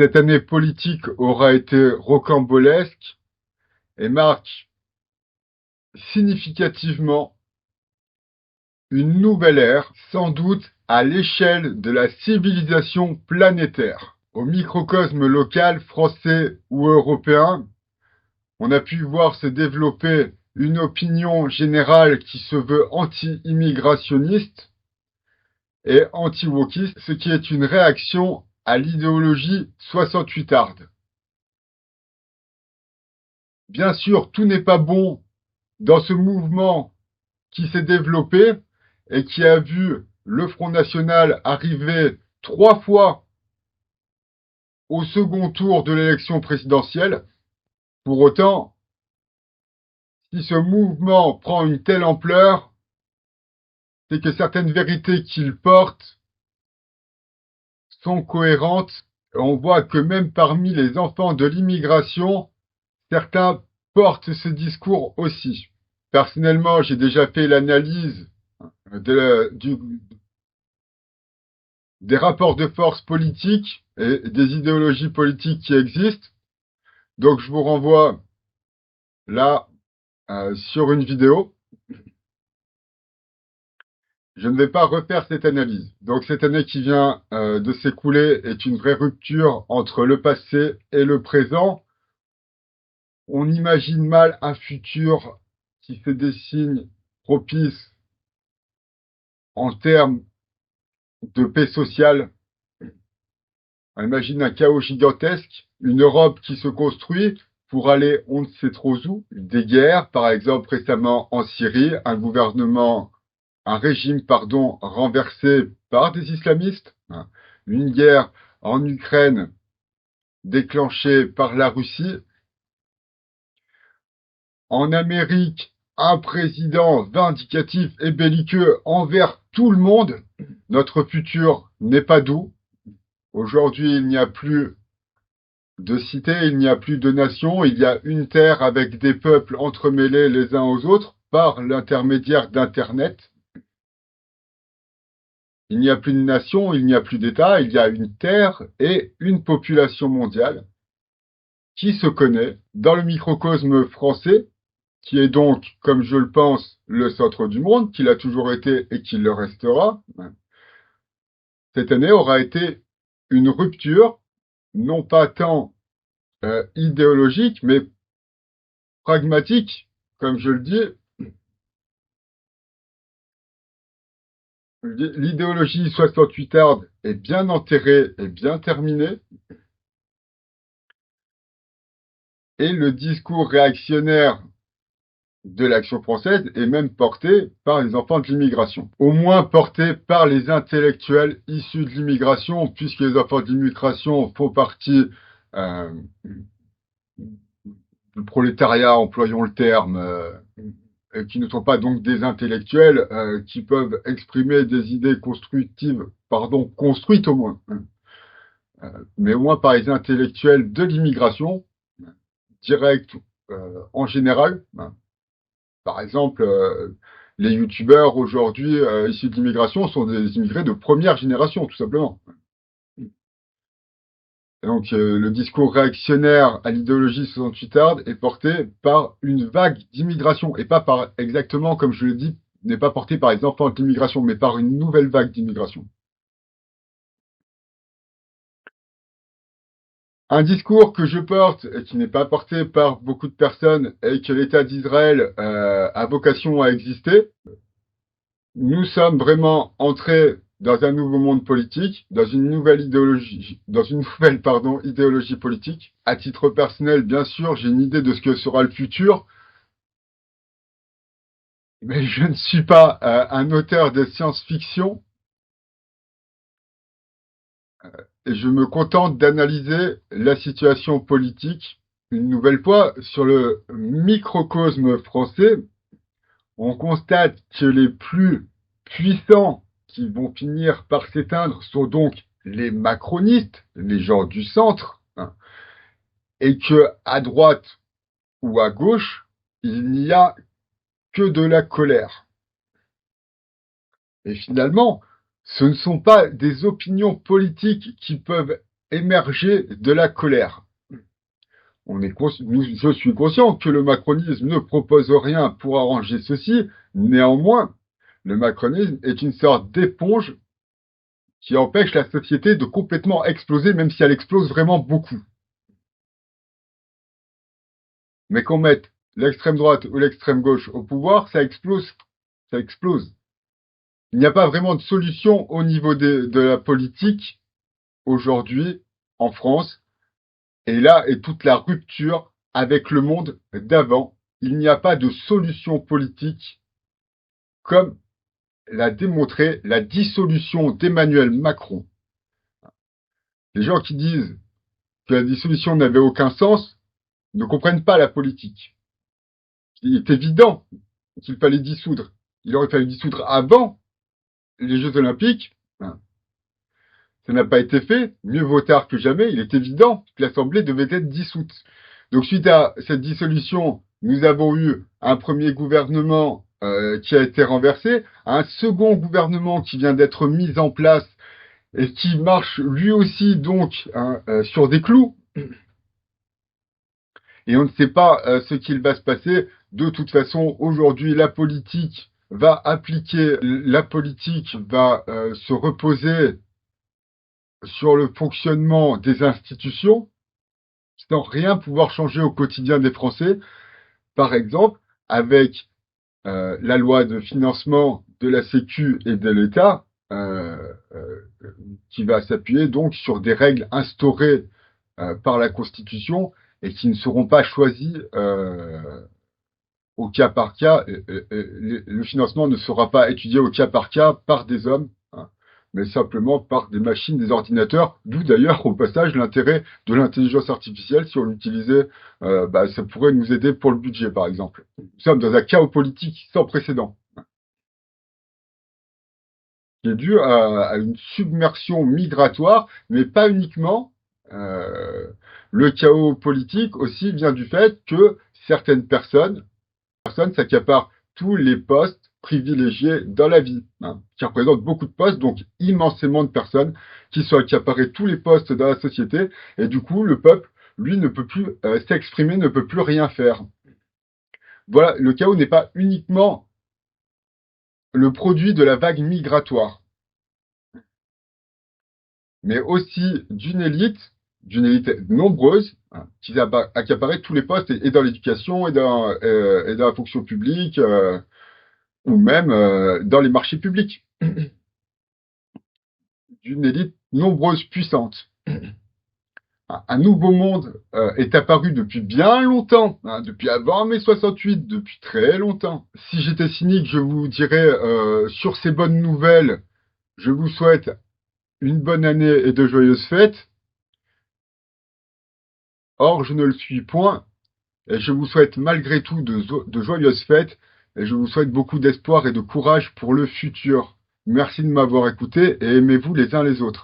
Cette année politique aura été rocambolesque et marque significativement une nouvelle ère, sans doute à l'échelle de la civilisation planétaire. Au microcosme local, français ou européen, on a pu voir se développer une opinion générale qui se veut anti-immigrationniste et anti-wokiste, ce qui est une réaction à l'idéologie 68arde. Bien sûr, tout n'est pas bon dans ce mouvement qui s'est développé et qui a vu le Front National arriver 3 fois au second tour de l'élection présidentielle. Pour autant, si ce mouvement prend une telle ampleur, c'est que certaines vérités qu'il porte sont cohérentes. On voit que même parmi les enfants de l'immigration, certains portent ce discours aussi. Personnellement, j'ai déjà fait l'analyse des rapports de force politiques et des idéologies politiques qui existent. Donc, je vous renvoie là sur une vidéo. Je ne vais pas refaire cette analyse. Donc, cette année qui vient de s'écouler est une vraie rupture entre le passé et le présent. On imagine mal un futur qui fait des signes propices en termes de paix sociale. On imagine un chaos gigantesque, une Europe qui se construit pour aller on ne sait trop où, des guerres, par exemple récemment en Syrie, un régime, renversé par des islamistes, une guerre en Ukraine déclenchée par la Russie. En Amérique, un président vindicatif et belliqueux envers tout le monde. Notre futur n'est pas doux. Aujourd'hui, il n'y a plus de cités, il n'y a plus de nations, il y a une terre avec des peuples entremêlés les uns aux autres par l'intermédiaire d'Internet. Il n'y a plus de nation, il n'y a plus d'État, il y a une terre et une population mondiale qui se connaît dans le microcosme français, qui est donc, comme je le pense, le centre du monde, qu'il a toujours été et qu'il le restera. Cette année aura été une rupture, non pas tant idéologique, mais pragmatique, comme je le dis. L'idéologie 68arde est bien enterrée et bien terminée. Et le discours réactionnaire de l'Action française est même porté par les enfants de l'immigration. Au moins porté par les intellectuels issus de l'immigration, puisque les enfants de l'immigration font partie du prolétariat, employons le terme, qui ne sont pas donc des intellectuels, qui peuvent exprimer des idées constructives, construites au moins, mais au moins par les intellectuels de l'immigration, directe en général. Par exemple, les youtubeurs aujourd'hui issus de l'immigration sont des immigrés de première génération, tout simplement. Et donc, le discours réactionnaire à l'idéologie 68arde est porté par une vague d'immigration, et pas par, exactement comme je le dis, n'est pas porté par les enfants de l'immigration, mais par une nouvelle vague d'immigration. Un discours que je porte et qui n'est pas porté par beaucoup de personnes est que l'État d'Israël a vocation à exister. Nous sommes vraiment entrés dans un nouveau monde politique, dans une nouvelle idéologie politique. À titre personnel, bien sûr, j'ai une idée de ce que sera le futur, mais je ne suis pas un auteur de science-fiction et je me contente d'analyser la situation politique une nouvelle fois sur le microcosme français. On constate que les plus puissants qui vont finir par s'éteindre sont donc les macronistes, les gens du centre, et que à droite ou à gauche, il n'y a que de la colère. Et finalement, ce ne sont pas des opinions politiques qui peuvent émerger de la colère. Je suis conscient que le macronisme ne propose rien pour arranger ceci. Néanmoins, le macronisme est une sorte d'éponge qui empêche la société de complètement exploser, même si elle explose vraiment beaucoup. Mais qu'on mette l'extrême droite ou l'extrême gauche au pouvoir, ça explose. Ça explose. Il n'y a pas vraiment de solution au niveau de la politique aujourd'hui en France. Et là est toute la rupture avec le monde d'avant. Il n'y a pas de solution politique comme l'a démontré la dissolution d'Emmanuel Macron. Les gens qui disent que la dissolution n'avait aucun sens ne comprennent pas la politique. Il est évident qu'il fallait dissoudre. Il aurait fallu dissoudre avant les Jeux Olympiques. Ça n'a pas été fait. Mieux vaut tard que jamais. Il est évident que l'Assemblée devait être dissoute. Donc, suite à cette dissolution, nous avons eu un premier gouvernement qui a été renversé, un second gouvernement qui vient d'être mis en place et qui marche lui aussi donc sur des clous. Et on ne sait pas ce qu'il va se passer. De toute façon, aujourd'hui, la politique va se reposer sur le fonctionnement des institutions, sans rien pouvoir changer au quotidien des Français. Par exemple, avec la loi de financement de la Sécu et de l'État, qui va s'appuyer donc sur des règles instaurées par la Constitution et qui ne seront pas choisies au cas par cas. Le financement ne sera pas étudié au cas par cas par des hommes, mais simplement par des machines, des ordinateurs, d'où d'ailleurs au passage l'intérêt de l'intelligence artificielle. Si on l'utilisait, ça pourrait nous aider pour le budget par exemple. Nous sommes dans un chaos politique sans précédent, qui est dû à une submersion migratoire, mais pas uniquement. Le chaos politique aussi vient du fait que certaines personnes s'accaparent tous les postes privilégiés dans la vie, qui représentent beaucoup de postes, donc immensément de personnes qui sont accaparées tous les postes dans la société, et du coup, le peuple, lui, ne peut plus s'exprimer, ne peut plus rien faire. Voilà, le chaos n'est pas uniquement le produit de la vague migratoire, mais aussi d'une élite nombreuse, qui accaparait tous les postes, et dans l'éducation, et dans la fonction publique, ou même dans les marchés publics, d'une élite nombreuse, puissante. Un nouveau monde est apparu depuis bien longtemps, depuis avant mai 68, depuis très longtemps. Si j'étais cynique, je vous dirais, sur ces bonnes nouvelles, je vous souhaite une bonne année et de joyeuses fêtes. Or, je ne le suis point, et je vous souhaite malgré tout de joyeuses fêtes, et je vous souhaite beaucoup d'espoir et de courage pour le futur. Merci de m'avoir écouté et aimez-vous les uns les autres.